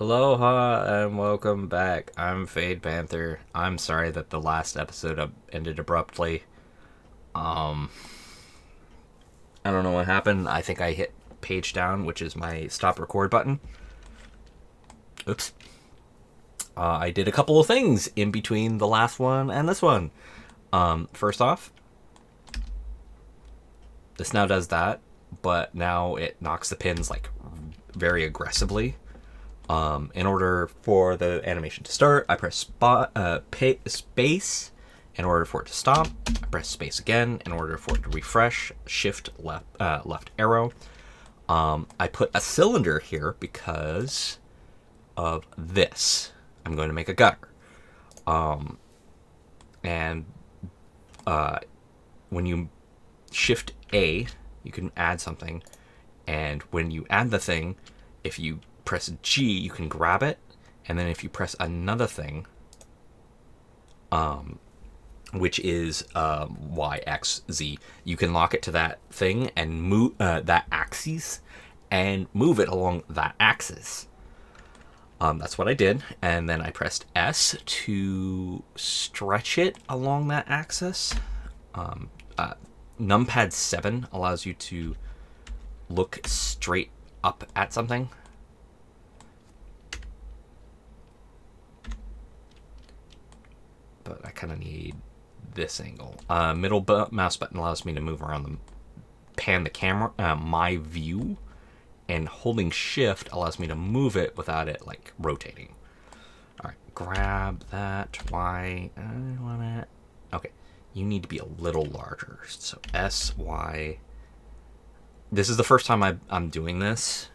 Aloha and welcome back. I'm Fade Panther. I'm sorry that the last episode ended abruptly. Um, I don't know what happened. I think I hit page down, which is my stop record button. Oops. I did a couple of things in between the last one and this one. First off, this now does that, but now it knocks the pins like very aggressively. In order for the animation to start, I press space. In order for it to stop, I press space again. In order for it to refresh, shift left arrow. I put a cylinder here because of this. I'm going to make a gutter. And when you shift A, you can add something. And when you add the thing, if you press G, you can grab it, and then if you press another thing, which is Y, X, Z, you can lock it to that thing and move that axis and move it along that axis. That's what I did, and then I pressed S to stretch it along that axis. Numpad 7 allows you to look straight up at something. But I kind of need this angle. Middle mouse button allows me to move around pan the camera, my view, and holding shift allows me to move it without it like rotating. All right, grab that Y. I want it. Okay, you need to be a little larger. So S Y. This is the first time I'm doing this,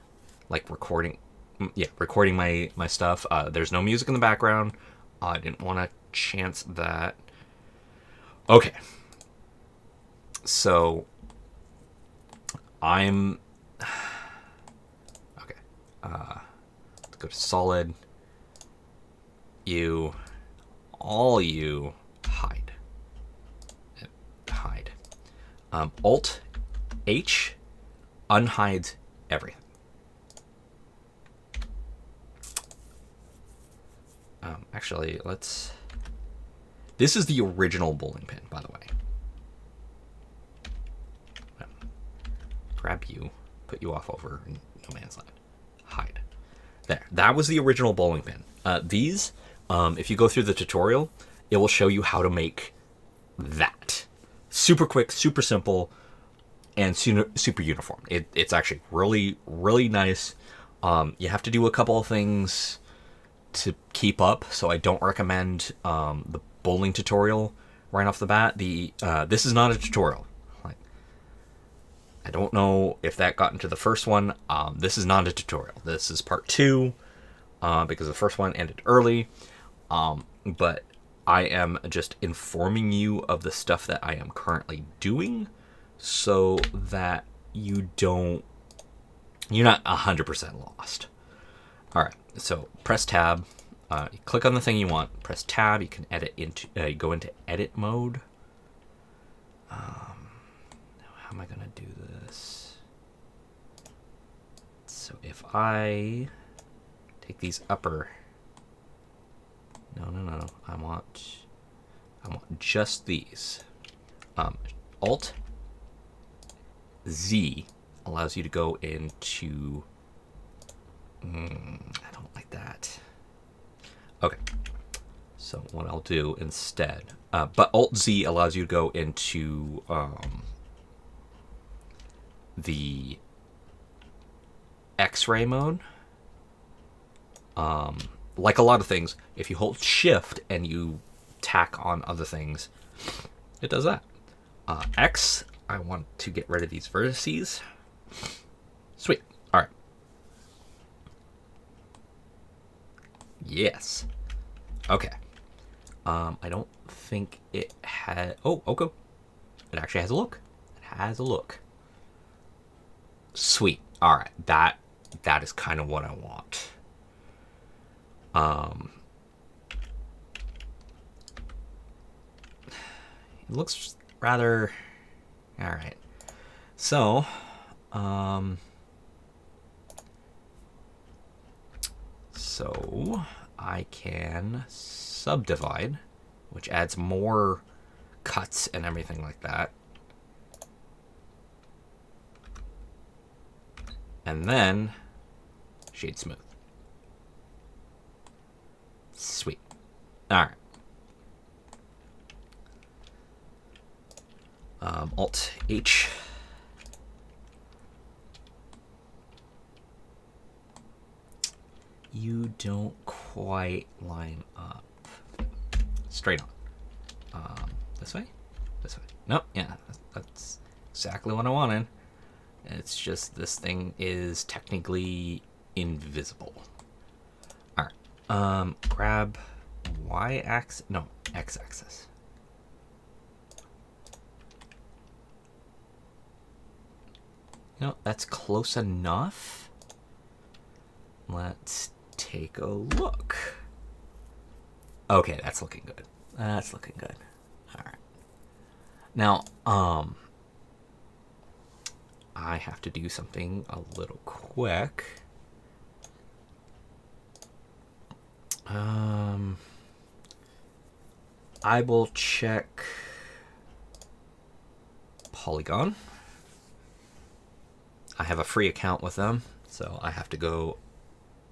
like recording. Yeah, recording my stuff. There's no music in the background. I didn't want to chance that. Okay. So I'm okay. Let's go to solid. You, all you, hide. Hide. Alt H unhides everything. Actually, let's. This is the original bowling pin, by the way. Grab you, put you off over in no man's land. Hide. There. That was the original bowling pin. These, if you go through the tutorial, it will show you how to make that. Super quick, super simple, and super uniform. It's actually really, really nice. You have to do a couple of things to keep up, so I don't recommend the bowling tutorial right off the bat. This is not a tutorial. Like, I don't know if that got into the first one. This is not a tutorial. This is part 2 because the first one ended early. But I am just informing you of the stuff that I am currently doing so that you're not 100% lost. All right, so press tab. You click on the thing you want. Press tab. You can edit into. Go into edit mode. How am I gonna do this? So if I take these upper. No. I want just these. Alt Z allows you to go into. I don't like that. Okay. So what I'll do instead, but Alt Z allows you to go into the X-ray mode. Like a lot of things, if you hold Shift and you tack on other things, it does that. X, I want to get rid of these vertices. Sweet. All right. Yes. Okay. I don't think it had. Oh, okay. It actually has a look. It has a look. Sweet. All right. That is kind of what I want. It looks rather. All right. So, So I can subdivide, which adds more cuts and everything like that. And then shade smooth. Sweet. All right. Alt H. You don't quite line up. Straight on. This way? This way. Nope, yeah, that's exactly what I wanted. It's just this thing is technically invisible. Alright. Grab Y-axis. No, X-axis. No, that's close enough. Let's take a look. Okay, that's looking good. That's looking good. All right. Now, I have to do something a little quick. I will check Polygon. I have a free account with them, so I have to go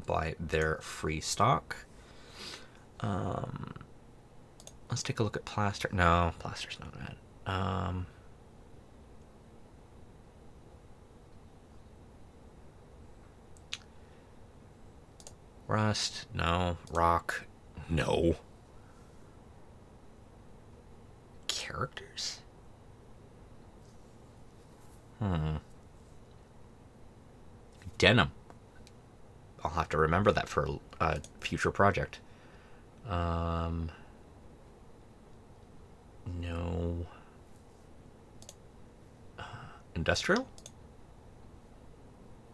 buy their free stock. Let's take a look at Plaster. No, Plaster's not bad. Rust, no. Rock, no. Characters? Denim. I'll have to remember that for a future project. No. Industrial?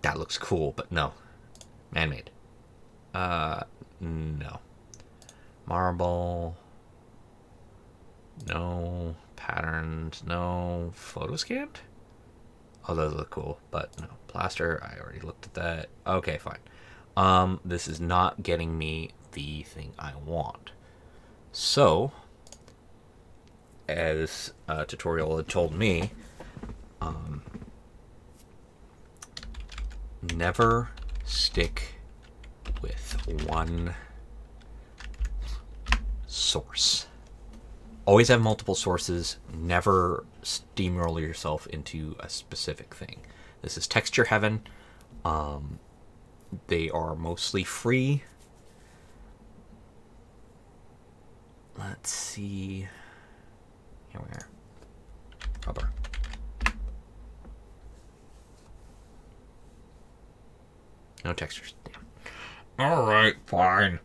That looks cool, but no. Man-made. No. Marble. No. Patterns. No. Photo scanned? Oh, those look cool, but no. Plaster, I already looked at that. Okay, fine. This is not getting me the thing I want. So, as a tutorial had told me, never stick with one source. Always have multiple sources. Never steamroll yourself into a specific thing. This is Texture Heaven. They are mostly free. Let's see. Here we are. Rubber. No textures. Damn. All right, fine.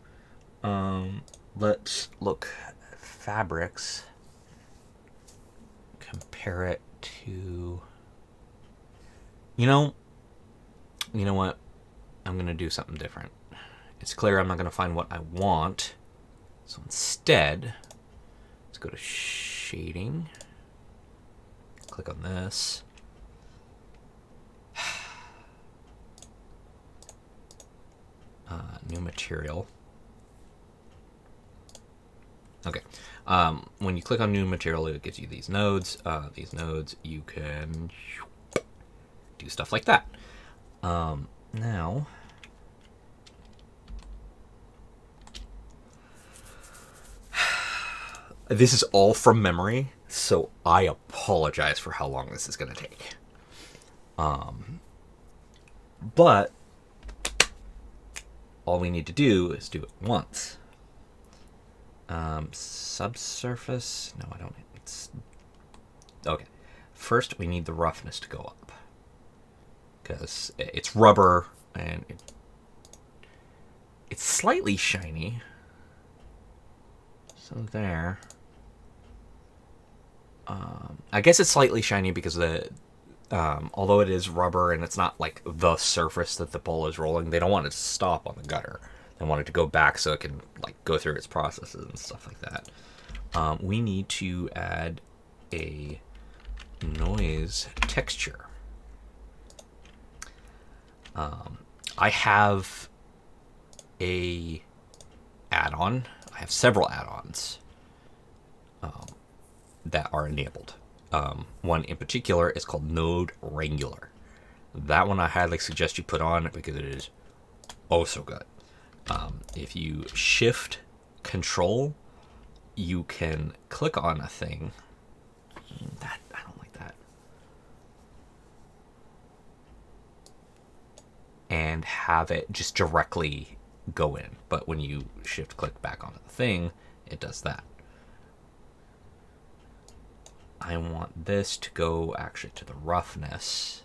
Let's look at fabrics. Compare it to. You know what? I'm gonna do something different. It's clear I'm not gonna find what I want. So instead, let's go to shading. Click on this. New material. Okay. When you click on new material, it gives you these nodes. These nodes, you can do stuff like that. Now, this is all from memory, so I apologize for how long this is going to take. But all we need to do is do it once. Subsurface? No, I don't. It's okay. First, we need the roughness to go up because it's rubber and it's slightly shiny. So there. I guess it's slightly shiny because although it is rubber and it's not like the surface that the bowl is rolling, they don't want it to stop on the gutter. They want it to go back so it can like go through its processes and stuff like that. We need to add a noise texture. I have a add-on. I have several add-ons that are enabled. One in particular is called Node Wrangler. That one I highly suggest you put on because it is oh so good. If you shift control, you can click on a thing. That I don't like that. And have it just directly go in. But when you shift click back onto the thing, it does that. I want this to go actually to the roughness.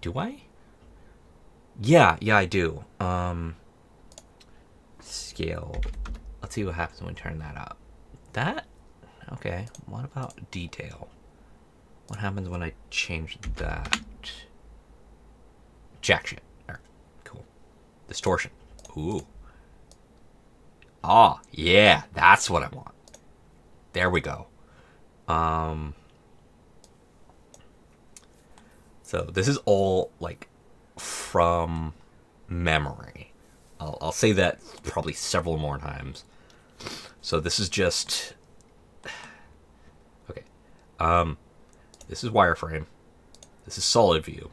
Do I? Yeah, I do. Scale. Let's see what happens when we turn that up. That? Okay. What about detail? What happens when I change that? Jack shit. Alright, cool. Distortion. Ooh. Ah, yeah, that's what I want. There we go. So this is all like from memory. I'll say that probably several more times. So this is just okay. This is wireframe. This is solid view.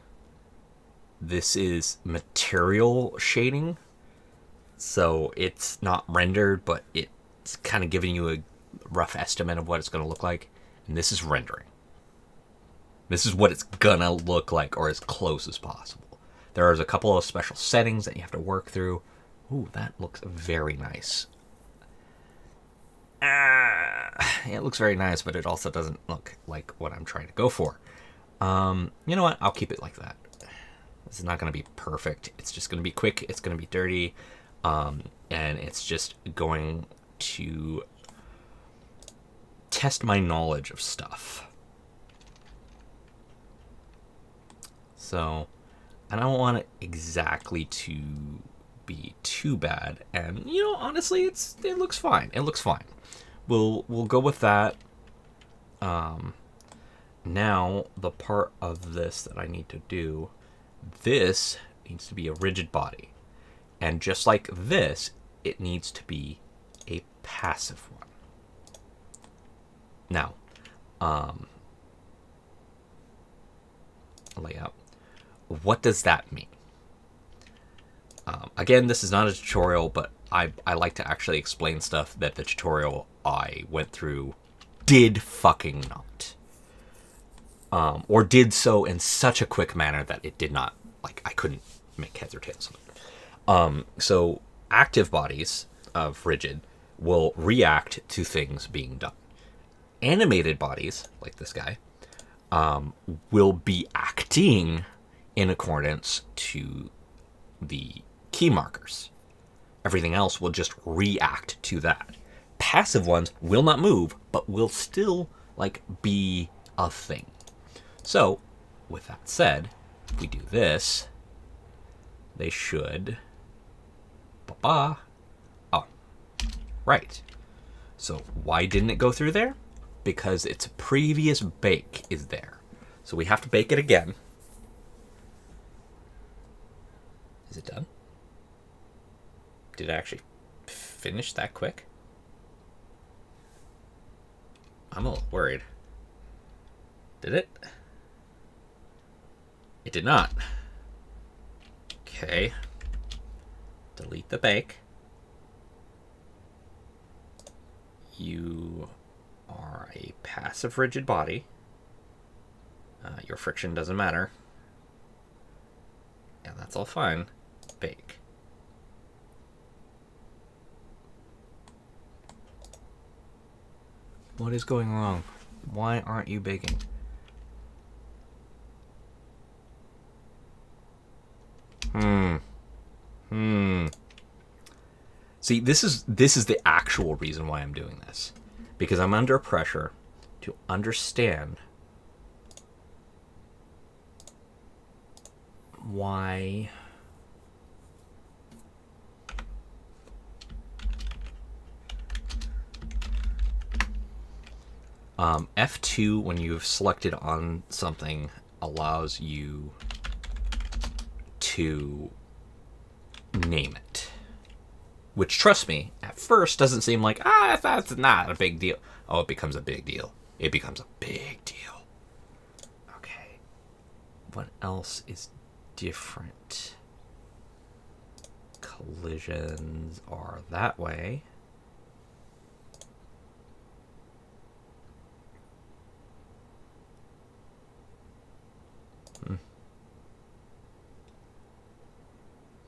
This is material shading. So it's not rendered, but it's kind of giving you a rough estimate of what it's going to look like. And this is rendering. This is what it's gonna look like, or as close as possible. There's a couple of special settings that you have to work through. Ooh, that looks very nice. It looks very nice, but it also doesn't look like what I'm trying to go for. You know what? I'll keep it like that. This is not going to be perfect. It's just going to be quick. It's going to be dirty. And it's just going to test my knowledge of stuff. So I don't want it exactly to be too bad. And, you know, honestly, it looks fine. It looks fine. We'll go with that. Now, the part of this that I need to do, this needs to be a rigid body. And just like this, it needs to be a passive one. Now, layout. What does that mean? Again, this is not a tutorial, but I like to actually explain stuff that the tutorial I went through did fucking not. Or did so in such a quick manner that it did not, like, I couldn't make heads or tails of it. So active bodies of rigid will react to things being done. Animated bodies, like this guy, will be acting in accordance to the key markers. Everything else will just react to that. Passive ones will not move, but will still, like, be a thing. So, with that said, if we do this, they should... Oh, right. So, why didn't it go through there? Because its previous bake is there. So we have to bake it again. Is it done? Did I actually finish that quick? I'm a little worried. Did it? It did not. Okay. Delete the bake. You are a passive rigid body. Your friction doesn't matter. And that's all fine. Bake. What is going wrong? Why aren't you baking? See, this is the actual reason why I'm doing this. Because I'm under pressure to understand why F2, when you've selected on something, allows you to name it. Which, trust me, at first doesn't seem like, that's not a big deal. Oh, it becomes a big deal. It becomes a big deal. Okay. What else is different? Collisions are that way.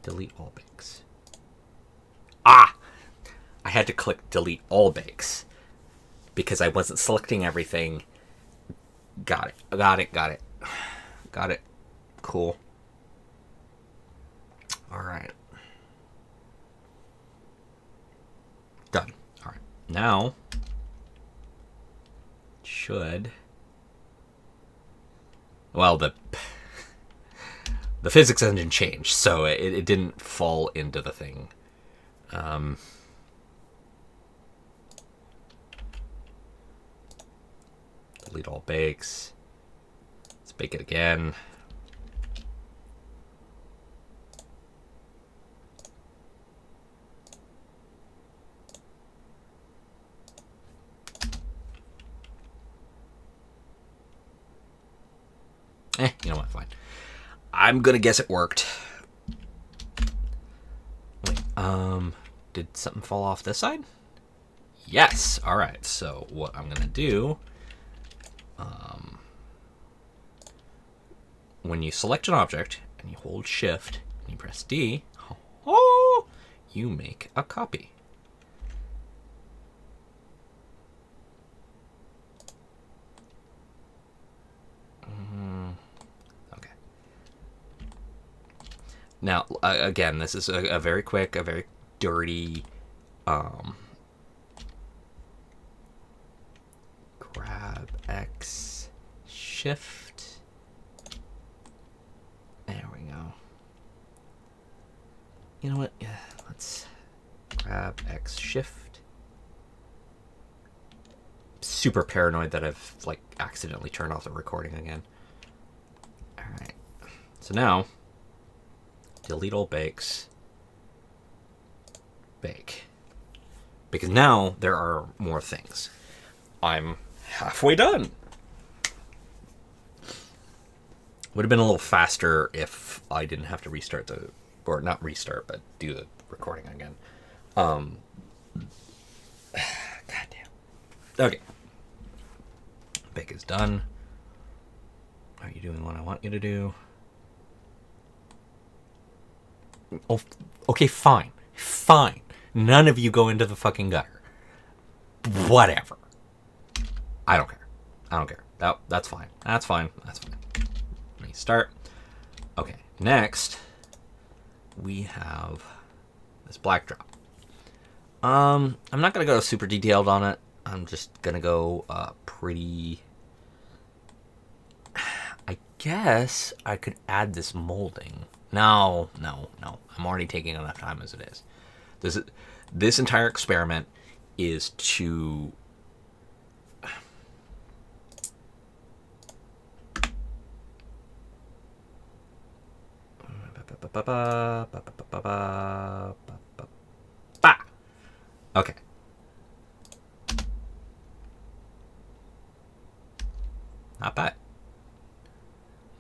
Delete all bakes. Ah! I had to click delete all bakes because I wasn't selecting everything. Got it. Got it. Cool. Alright. Done. Alright. Now, should... Well, the physics engine changed, so it didn't fall into the thing. Delete all bakes. Let's bake it again. You know what? Fine. I'm gonna guess it worked. Wait, did something fall off this side? Yes. All right. So what I'm gonna do, when you select an object and you hold Shift and you press D, you make a copy. Okay. Now, again, this is a very quick, a very dirty, grab X, Shift. There we go. You know what? Yeah, let's grab X, Shift. Super paranoid that I've like accidentally turned off the recording again. All right. So now, delete all bakes. Bake. Because now there are more things. I'm halfway done. Would have been a little faster if I didn't have to restart or not restart, but do the recording again. Goddamn. Okay. Bake is done. Are you doing what I want you to do? Oh, okay, fine. Fine. None of you go into the fucking gutter. Whatever. I don't care. That's fine. That's fine. Let me start. Okay, next we have this black drop. I'm not gonna go super detailed on it. I'm just gonna go pretty. I guess I could add this molding. No. I'm already taking enough time as it is. This entire experiment is to okay. Not bad.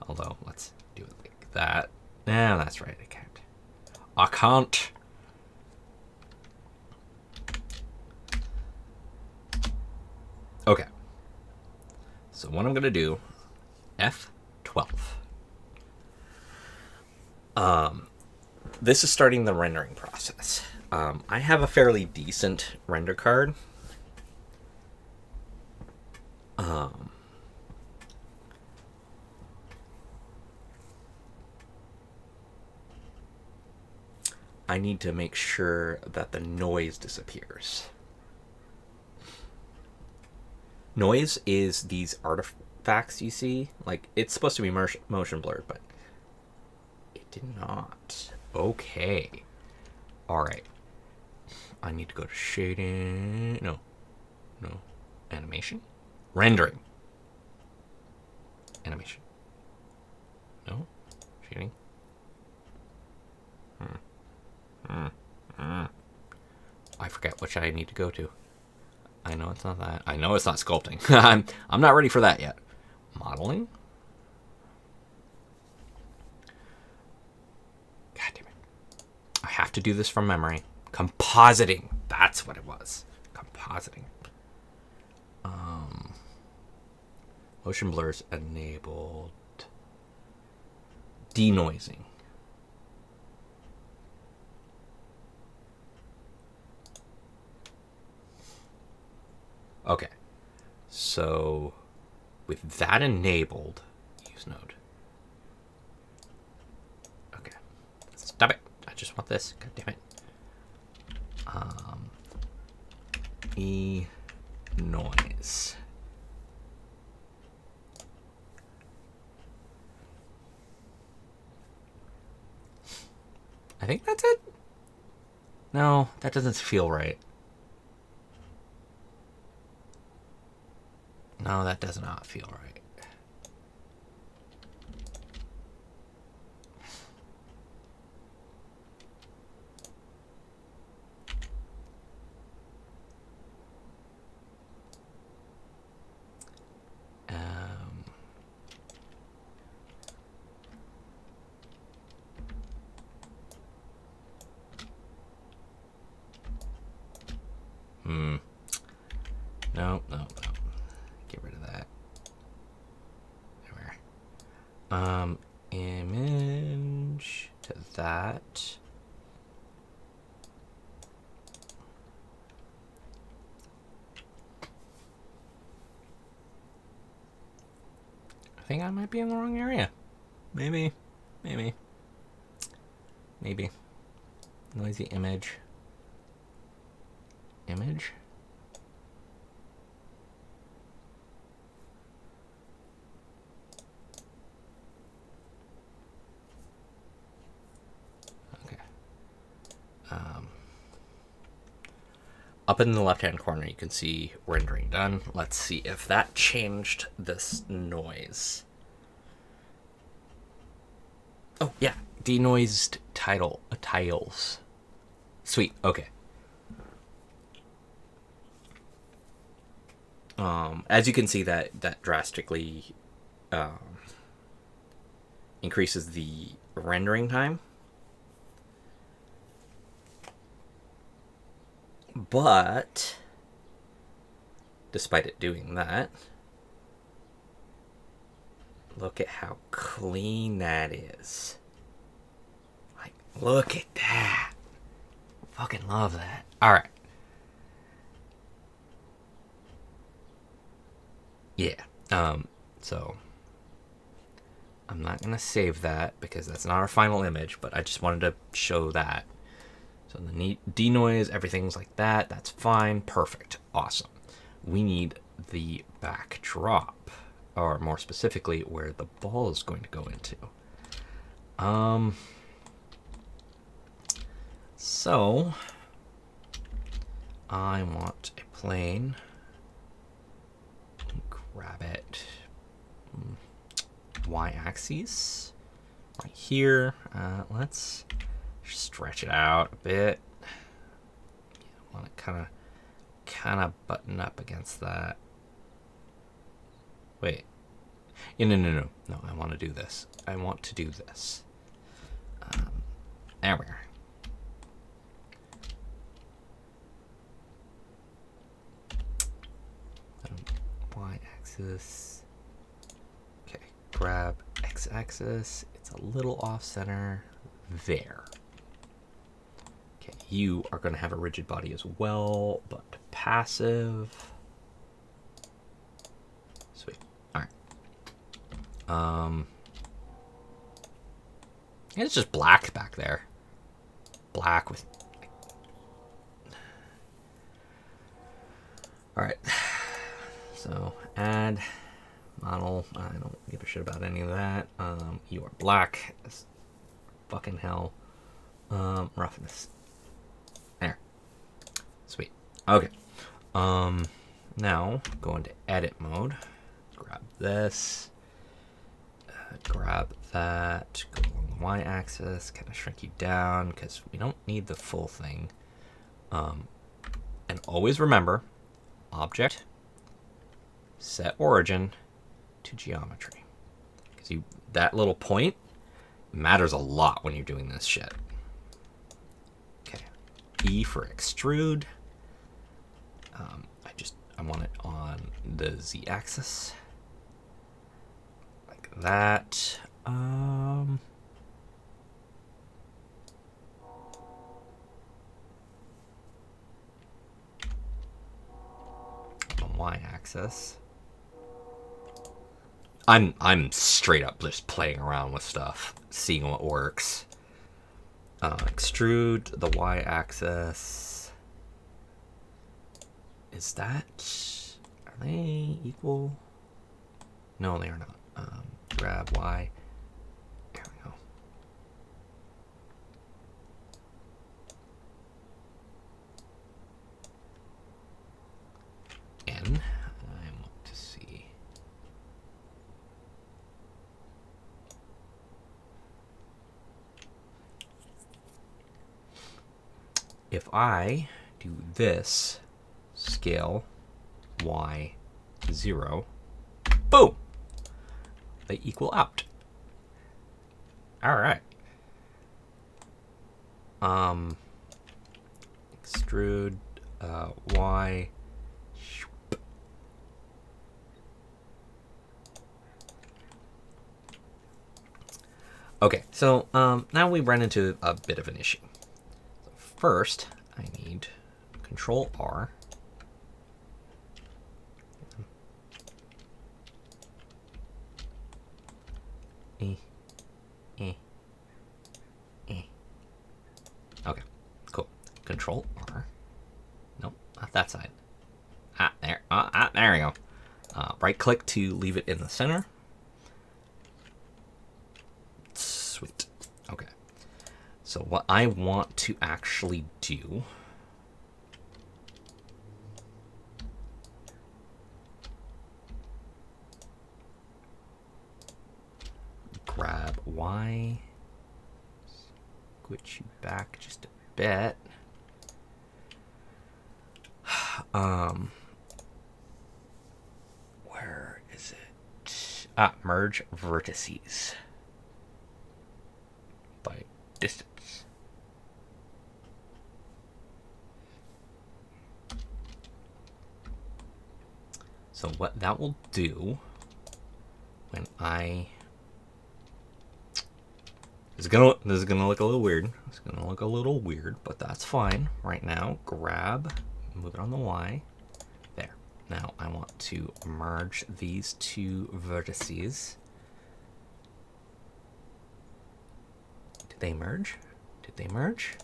Although, let's do it like that. Yeah, that's right. I can't. Okay. So what I'm going to do, F12. This is starting the rendering process. I have a fairly decent render card. I need to make sure that the noise disappears. Noise is these artifacts you see. Like, it's supposed to be motion blurred, but it did not. Okay. Alright. I need to go to shading. No. Animation? Rendering. Animation. No. Shading. forget which I need to go to. I know it's not that. I know it's not sculpting. I'm not ready for that yet. Modeling? God damn it. I have to do this from memory. Compositing. That's what it was. Compositing. Motion blurs enabled. Denoising. Okay. So with that enabled, use node. Okay. Stop it. I just want this. God damn it. Noise. I think that's it. No, that doesn't feel right. No, that does not feel right. No. Get rid of that. There. Image to that. I think I might be in the wrong area. Maybe. Noisy image. Image? Okay. Up in the left-hand corner, you can see rendering done. Let's see if that changed this noise. Oh, yeah. Denoised tiles. Sweet. Okay. As you can see, that drastically increases the rendering time. But despite it doing that, look at how clean that is. Like, look at that. Fucking love that. All right. Yeah. So I'm not gonna save that because that's not our final image, but I just wanted to show that. So the denoise, everything's like that. That's fine. Perfect. Awesome. We need the backdrop, or more specifically, where the ball is going to go into. So I want a plane. Grab it. Y-axis right here. Let's stretch it out a bit. I want to kind of button up against that. Wait. Yeah, no. I want to do this. I want to do this. There we are. Y-axis. Okay, grab X-axis. It's a little off-center. There. Okay, you are going to have a rigid body as well, but passive. Sweet. All right. It's just black back there. Black with. All right. So add model. I don't give a shit about any of that. You are black as fucking hell. Roughness. There. Sweet. Okay. Now go into edit mode. Grab this. Grab that. Go along the y-axis. Kind of shrink you down because we don't need the full thing. And always remember, object, set origin to geometry. Because that little point matters a lot when you're doing this shit. Okay, E for extrude. I want it on the Z-axis, like that. On Y-axis. I'm straight up just playing around with stuff, seeing what works. Extrude the Y-axis. Is that... Are they equal? No, they are not. Grab Y. There we go. N. I want to see. If I do this, scale Y 0, boom, they equal out. All right. Extrude Y. Okay, so now we run into a bit of an issue. So first, I need Control R. Okay, cool. Control R. Nope, not that side. There. There we go. Right click to leave it in the center. Sweet. Okay. So what I want to actually do grab Y, switch you back just a bit. Where is it? Merge vertices by distance. So what that will do when I... This is gonna look a little weird. It's gonna look a little weird, but that's fine. Right now, grab, move it on the Y. There. Now I want to merge these two vertices. Did they merge? Did they merge?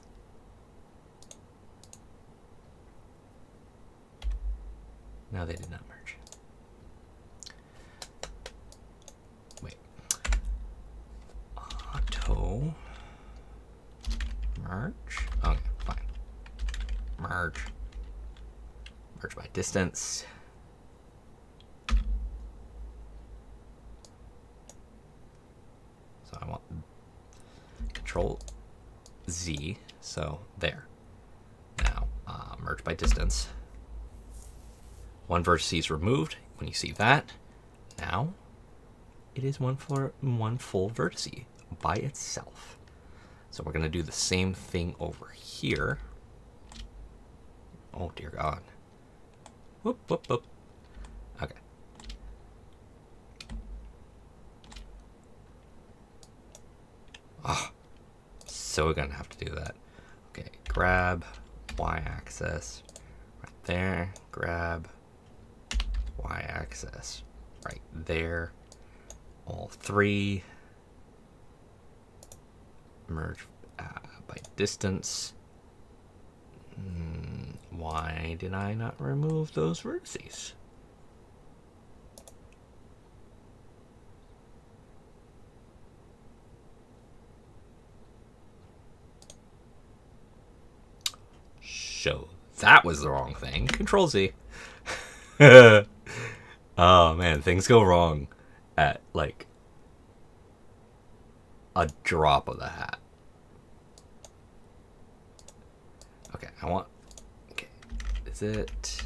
No, they did not merge. Wait. Auto merge. Okay, fine. Merge. Merge by distance. So I want Control Z. So there. Now merge by distance. One vertex removed. When you see that, now it is one full vertex by itself. So we're going to do the same thing over here. Oh dear God. Whoop, whoop, whoop. Okay. Oh, so we're going to have to do that. Okay, grab Y-axis right there. Grab Y-axis right there. All three. Merge by distance. Why did I not remove those vertices? So that was the wrong thing. Control Z. Oh man, things go wrong at like a drop of the hat. Okay, I want... Okay, is is it?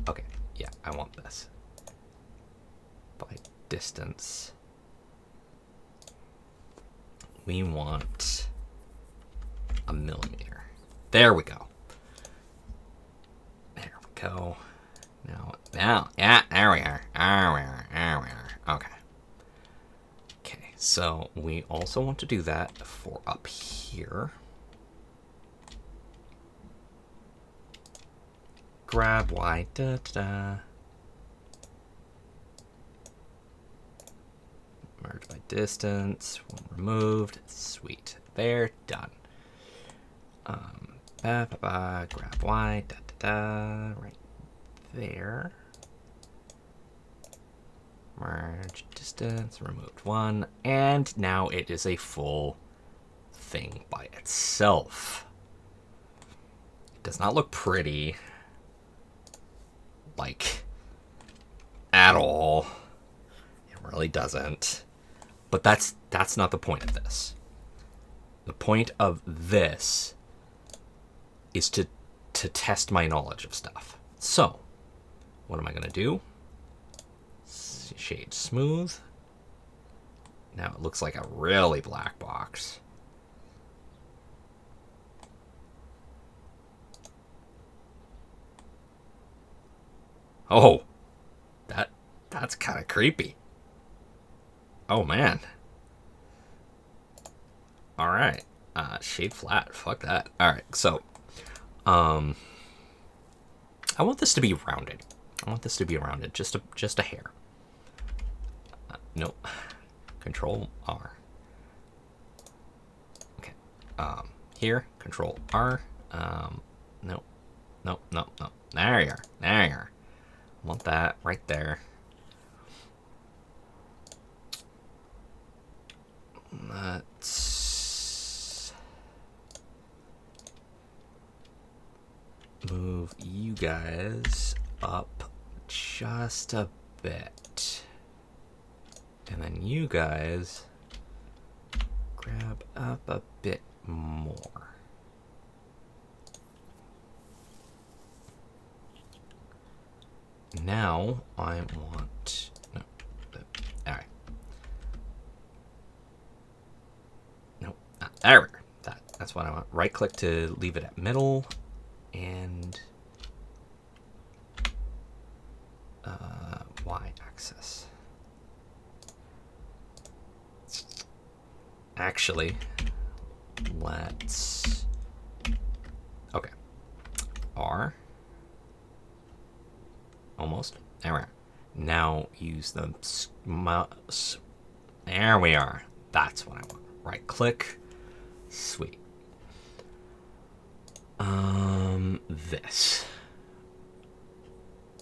Okay, yeah, I want this. By distance, we want a millimeter. There we go. There we go. Now, yeah, there we are. Okay. Okay, so we also want to do that for up here. Grab Y, da da da. Merge by distance, one removed, sweet. There, done. Grab Y, da da da, right there. Merge distance, removed one, and now it is a full thing by itself. It does not look pretty, like, at all. It really doesn't. But that's not the point of this. The point of this is to test my knowledge of stuff. So, what am I going to do? Shade smooth. Now it looks like a really black box. Oh, that's kind of creepy. Oh man. All right. Shade flat. Fuck that. All right. So, I want this to be rounded. Just a hair. Nope. Control R. Okay. Here, Control R. Nope. There you are. I want that right there. Let's move you guys up just a bit. And then you guys grab up a bit more. Now I want... No. All right. Nope. There we go. That's what I want. Right click to leave it at middle. And... Y axis. Actually, let's... Okay. R. Almost. There we are. Now use the mouse. There we are. That's what I want. Right click. Sweet. This.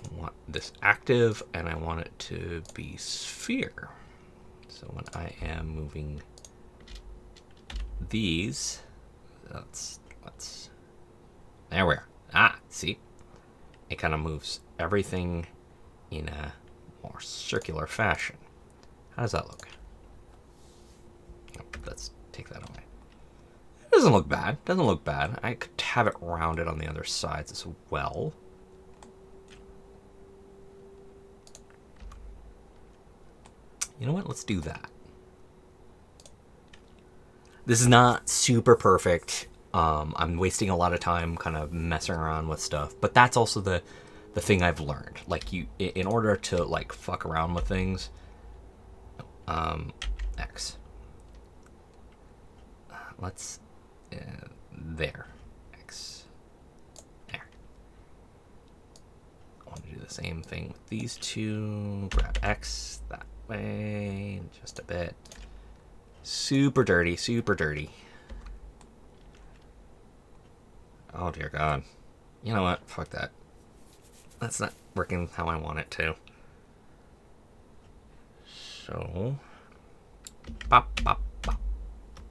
I want this active, and I want it to be sphere. So when I am moving these, let's there we are. See, it kind of moves everything in a more circular fashion. How does that look? Oh, let's take that away. It doesn't look bad. I could have it rounded on the other sides as well. You know what? Let's do that. This is not super perfect. I'm wasting a lot of time kind of messing around with stuff, but that's also the thing I've learned. Like, in order to like fuck around with things, X. Let's there, X, there. I want to do the same thing with these two. Grab X that way, just a bit. Super dirty. Oh dear God. You know what? Fuck that. That's not working how I want it to. So, pop.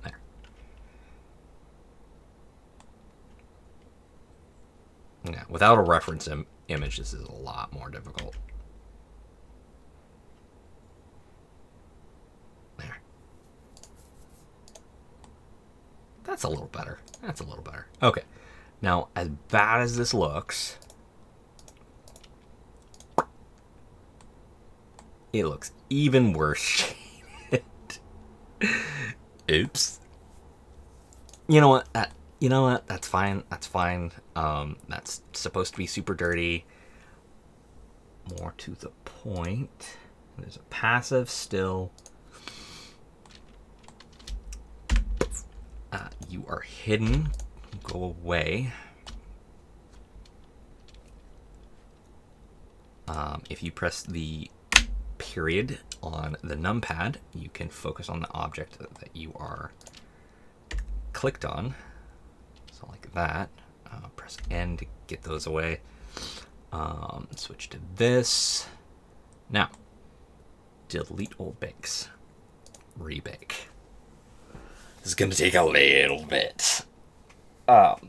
There. Yeah, without a reference image, this is a lot more difficult. There. That's a little better. Okay. Now, as bad as this looks, it looks even worse. Oops. You know what? You know what? That's fine. That's fine. That's supposed to be super dirty. More to the point. There's a passive still. You are hidden. Go away. If you press the period on the numpad, you can focus on the object that you are clicked on. So like that. Press N to get those away. Switch to this. Now, delete old bakes. Rebake. This is going to take a little bit.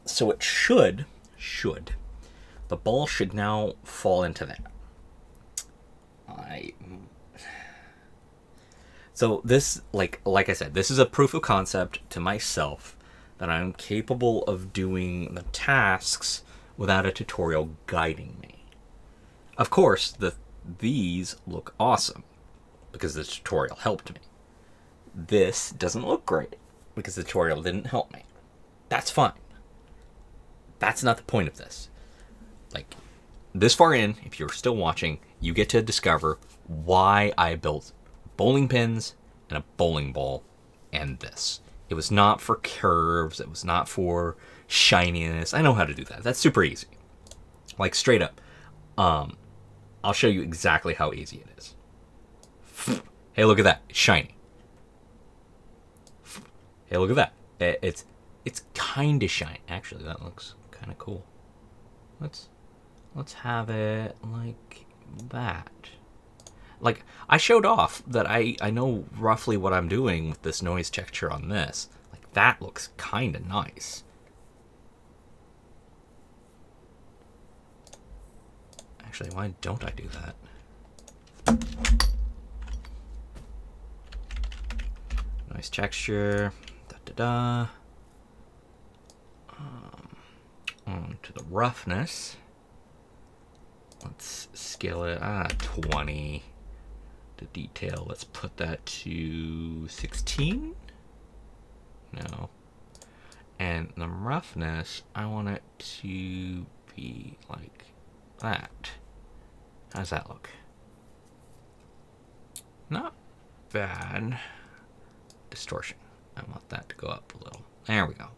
So it should, the ball should now fall into that. So this, like I said, this is a proof of concept to myself that I'm capable of doing the tasks without a tutorial guiding me. Of course, these look awesome because the tutorial helped me. This doesn't look great because the tutorial didn't help me. That's fine. That's not the point of this. Like, this far in, if you're still watching, you get to discover why I built bowling pins and a bowling ball and this. It was not for curves. It was not for shininess. I know how to do that. That's super easy. Like, straight up. I'll show you exactly how easy it is. Hey, look at that. It's shiny. Hey, look at that. It's kind of shiny. Actually, that looks kind of cool. Let's have it like that. Like, I showed off that I know roughly what I'm doing with this noise texture on this. Like, that looks kind of nice. Actually, why don't I do that? Noise texture. Da-da-da. On to the roughness. Let's scale it 20. The detail, let's put that to 16. No. And the roughness, I want it to be like that. How does that look? Not bad. Distortion. I want that to go up a little. There we go.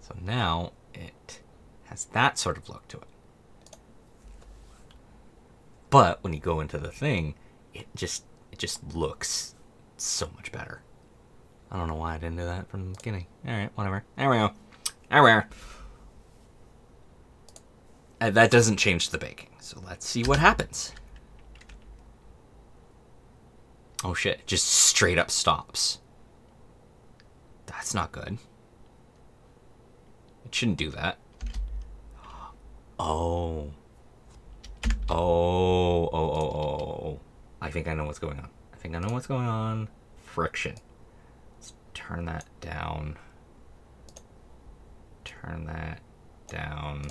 So now it has that sort of look to it. But when you go into the thing, it just looks so much better. I don't know why I didn't do that from the beginning. Alright, whatever. There we go. There we are. And that doesn't change the baking. So let's see what happens. Oh shit, it just straight up stops. That's not good. It shouldn't do that. Oh. Oh. I think I know what's going on. Friction. Let's turn that down. Turn that down.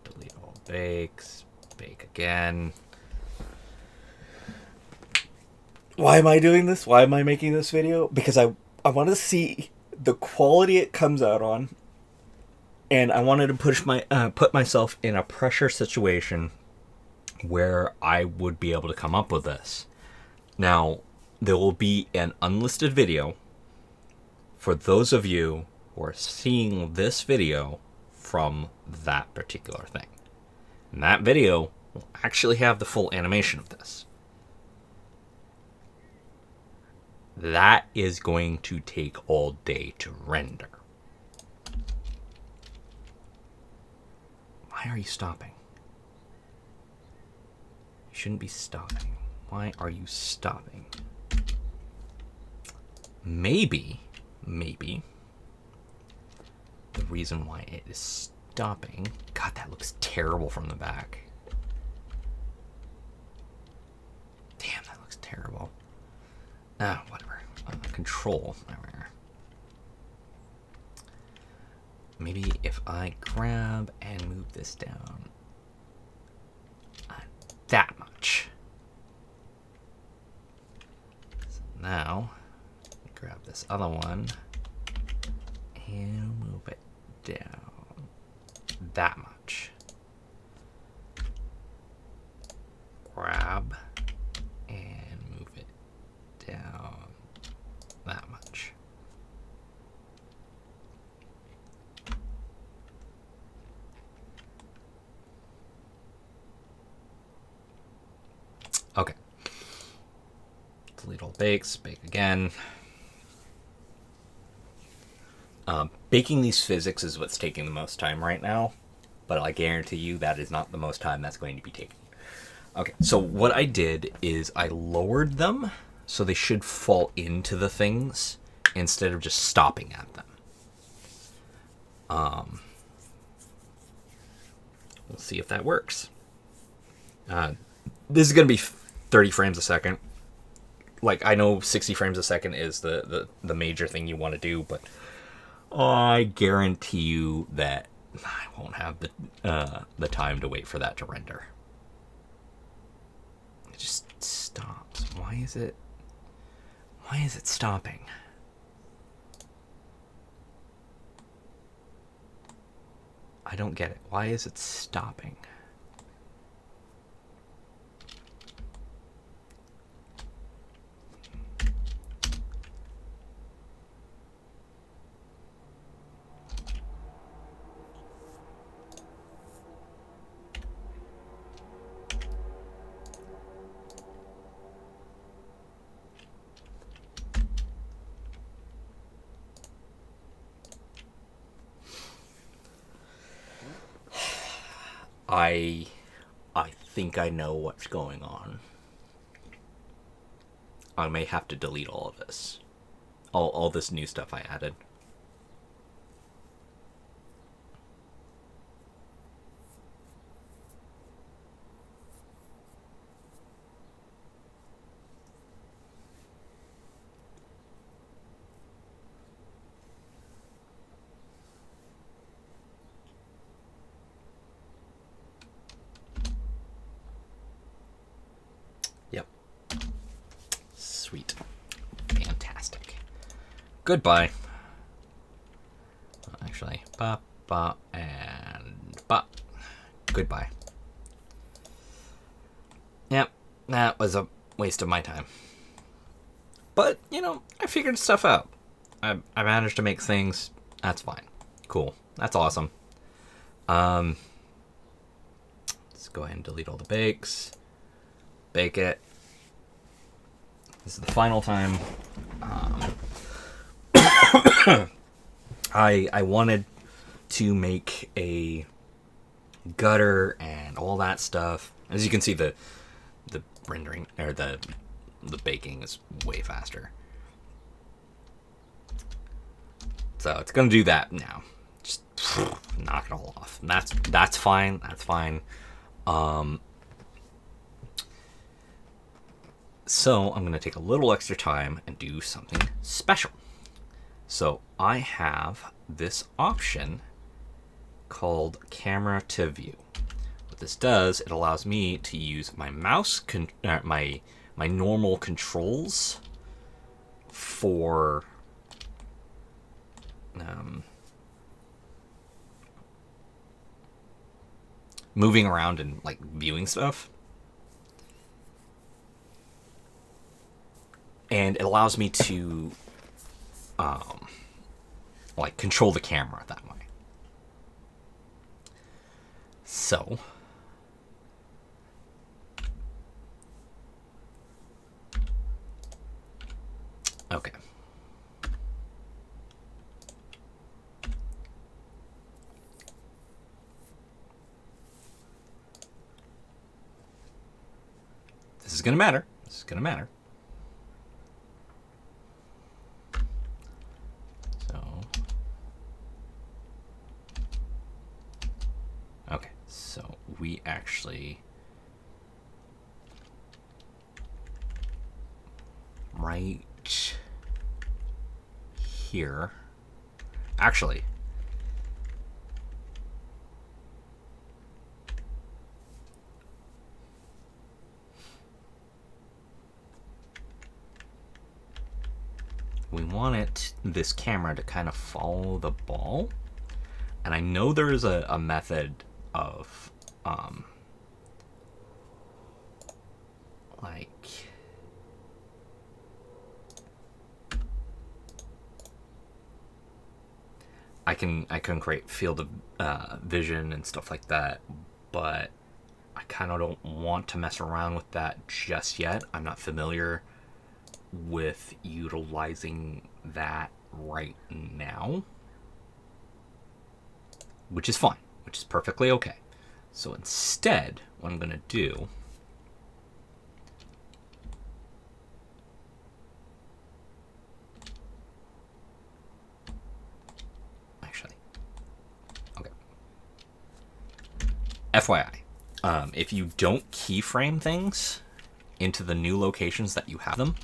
Delete all bakes. Bake again. Why am I doing this? Why am I making this video? Because I want to see the quality it comes out on. And I wanted to put myself in a pressure situation where I would be able to come up with this. Now, there will be an unlisted video for those of you who are seeing this video from that particular thing. And that video will actually have the full animation of this. That is going to take all day to render. Why are you stopping? You shouldn't be stopping. Why are you stopping? Maybe the reason why it is stopping... God, that looks terrible from the back. Damn, that looks terrible. Whatever. control. Maybe if I grab and move this down that much. So now, grab this other one and move it down that much. Grab and move it down that much. Okay. Delete all bakes, bake again. Baking these physics is what's taking the most time right now, but I guarantee you that is not the most time that's going to be taken. Okay, so what I did is I lowered them so they should fall into the things instead of just stopping at them. We'll see if that works. This is going to be 30 frames a second. Like, I know 60 frames a second is the major thing you want to do, but I guarantee you that I won't have the time to wait for that to render. It just stops. Why is it stopping? I don't get it. Why is it stopping? I think I know what's going on. I may have to delete all of this. All this new stuff I added. Yep. Sweet. Fantastic. Goodbye. Actually, ba and ba. Goodbye. Yep, that was a waste of my time. But, you know, I figured stuff out. I managed to make things. That's fine. Cool. That's awesome. Let's go ahead and delete all the bakes. Bake it. This is the final time. I wanted to make a gutter and all that stuff. As you can see, the rendering or the baking is way faster. So it's gonna do that now. Just knock it all off. And that's fine. That's fine. So I'm gonna take a little extra time and do something special. So I have this option called camera to view. What this does, it allows me to use my mouse, my normal controls for moving around and like viewing stuff. And it allows me to like control the camera that way. So okay. This is gonna matter. This is gonna matter. So we actually right here. Actually, we want this camera to kind of follow the ball. And I know there is a method of, like, I can create field of vision and stuff like that, but I kind of don't want to mess around with that just yet. I'm not familiar with utilizing that right now, which is fine, which is perfectly okay. So instead, what I'm going to do, actually, okay, FYI, if you don't keyframe things into the new locations that you have them,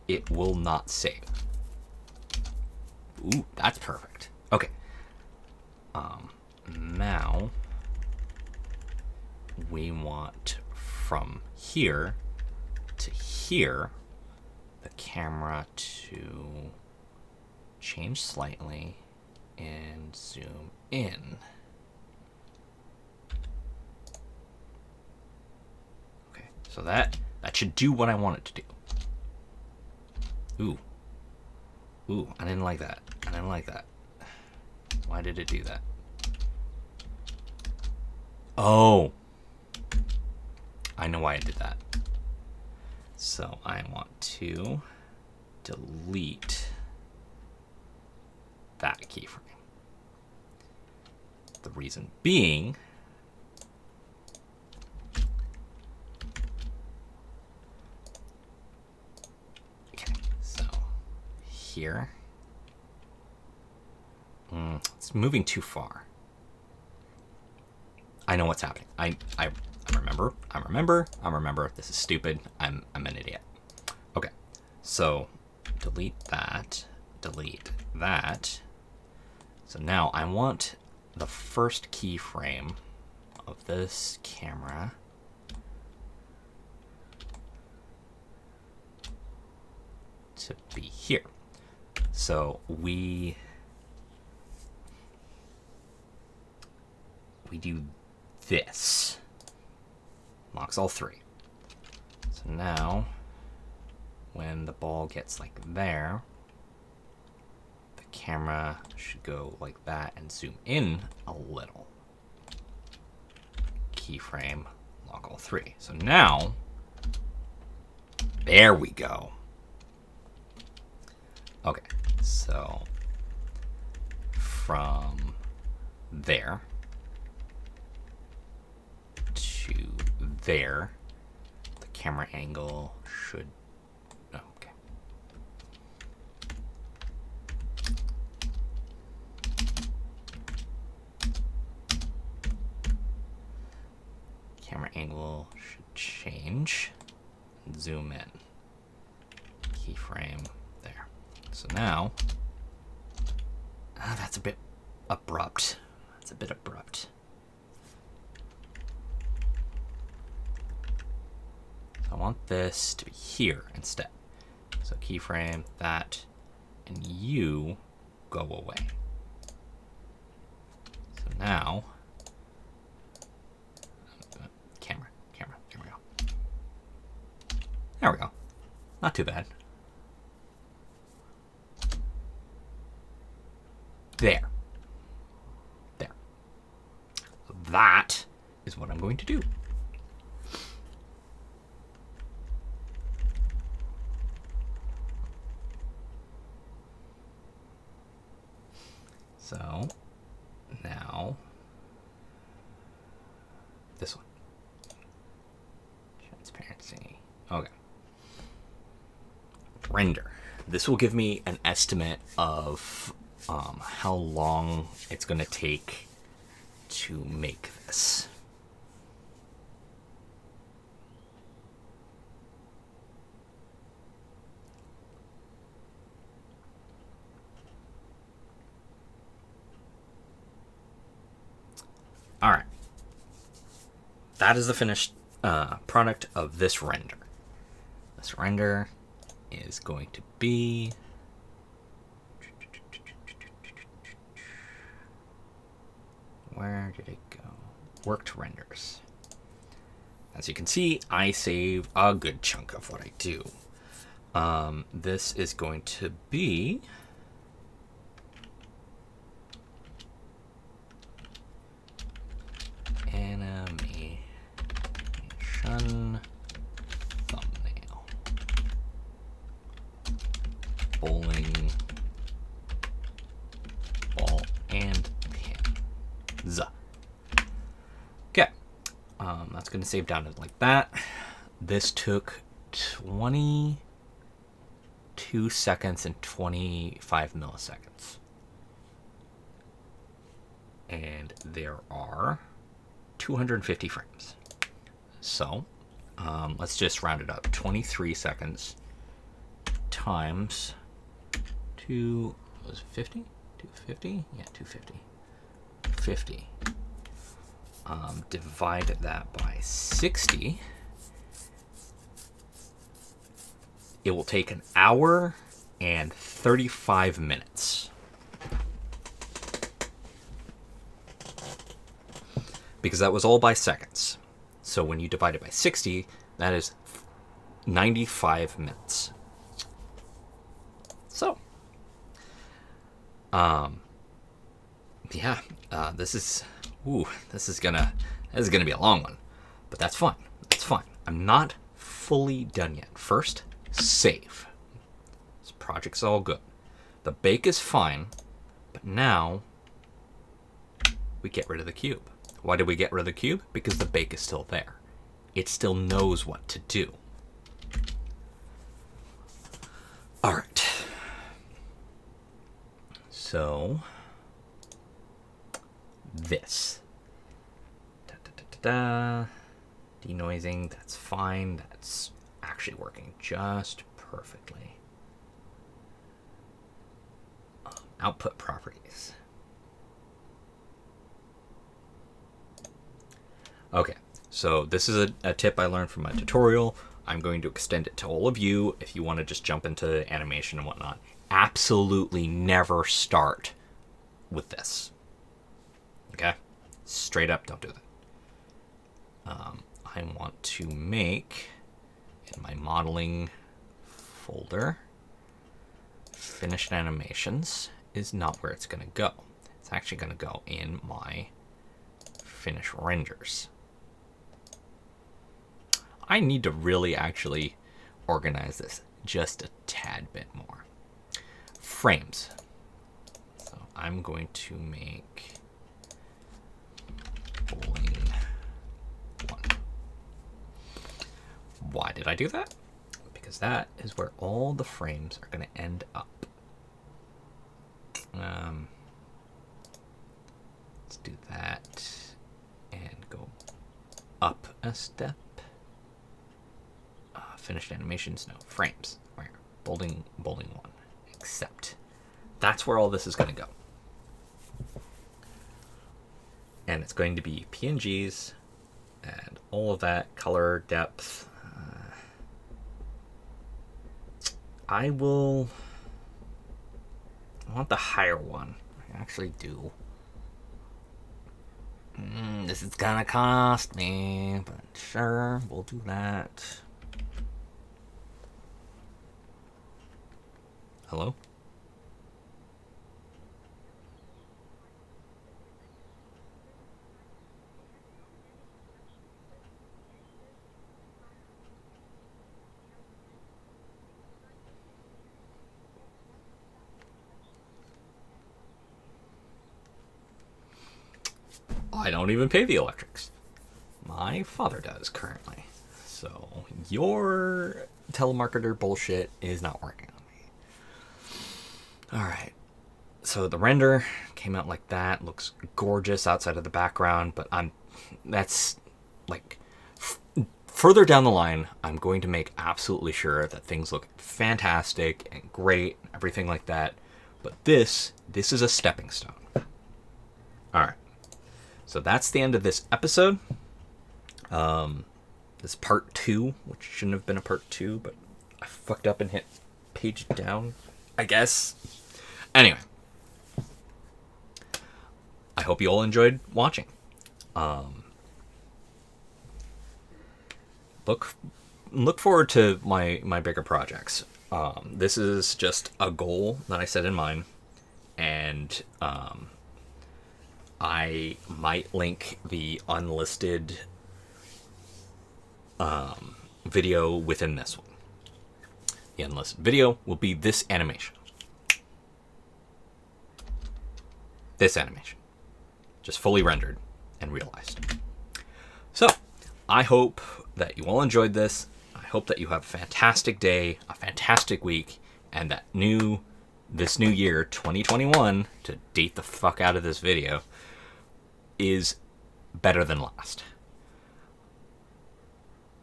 it will not save. Ooh, that's perfect. Okay. Now we want from here to here the camera to change slightly and zoom in. Okay, so that should do what I want it to do. Ooh. Ooh, I didn't like that. I didn't like that. Why did it do that? Oh. I know why it did that. So I want to delete that keyframe. The reason being, here. It's moving too far. I know what's happening. I remember. This is stupid. I'm an idiot. Okay. So delete that. So now I want the first keyframe of this camera to be here. So we do this. Locks all three. So now, when the ball gets like there, the camera should go like that and zoom in a little. Keyframe, lock all three. So now, there we go. Okay, so from there to there, the camera angle should, okay. Camera angle should change, zoom in, keyframe there. So now, that's a bit abrupt. I want this to be here instead. So keyframe that, and you go away. So now, camera, go. There we go. Not too bad. There. So that is what I'm going to do. So now this one. Transparency. Okay. Render. This will give me an estimate of how long it's going to take to make this. All right. That is the finished product of this render. This render is going to be... Where did it go? Worked renders. As you can see, I save a good chunk of what I do. This is going to be... animation thumbnail. Bowling ball and pins. Okay. That's going to save down to like that. This took 22 seconds and 25 milliseconds. And there are 250 frames. So let's just round it up. 23 seconds times 250? 250? Yeah, 250. 50. Divide that by 60. It will take an hour and 35 minutes. Because that was all by seconds. So when you divide it by 60, that is 95 minutes. So, yeah, this is gonna be a long one, but that's fine. That's fine. I'm not fully done yet. First, save. This project's all good. The bake is fine, but now we get rid of the cube. Why did we get rid of the cube? Because the bake is still there. It still knows what to do. All right. So, this. Denoising, that's fine. That's actually working just perfectly. Output properties. Okay, so this is a tip I learned from my tutorial. I'm going to extend it to all of you if you want to just jump into animation and whatnot. Absolutely never start with this. Okay? Straight up, don't do that. I want to make, in my modeling folder, finished animations is not where it's going to go. It's actually going to go in my finish renders. I need to really actually organize this just a tad bit more. Frames. So I'm going to make bowling 1. Why did I do that? Because that is where all the frames are going to end up. Let's do that and go up a step. Finished animations, no, frames. Where? Bowling 1. Except that's where all this is going to go. And it's going to be PNGs and all of that, color, depth. I want the higher one. I actually do. This is gonna cost me, but sure, we'll do that. Hello? I don't even pay the electrics. My father does currently. So your telemarketer bullshit is not working on me. All right. So the render came out like that. Looks gorgeous outside of the background, but that's like further down the line, I'm going to make absolutely sure that things look fantastic and great, everything like that. But this is a stepping stone. All right. So that's the end of this episode. This part 2, which shouldn't have been a part 2, but I fucked up and hit page down, I guess. Anyway. I hope you all enjoyed watching. Look forward to my bigger projects. This is just a goal that I set in mind, and I might link the unlisted video within this one. The unlisted video will be this animation. This animation. Just fully rendered and realized. So, I hope that you all enjoyed this. I hope that you have a fantastic day, a fantastic week, and that this new year, 2021, to date the fuck out of this video, is better than last.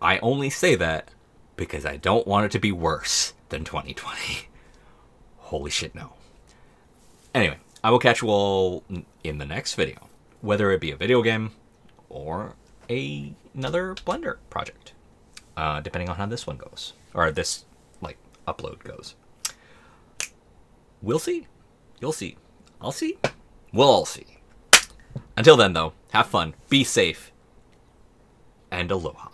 I only say that because I don't want it to be worse than 2020. Holy shit, no. Anyway, I will catch you all in the next video, whether it be a video game or another Blender project, depending on how this one goes, or this upload goes. We'll see. You'll see. I'll see. We'll all see. Until then, though, have fun, be safe, and aloha.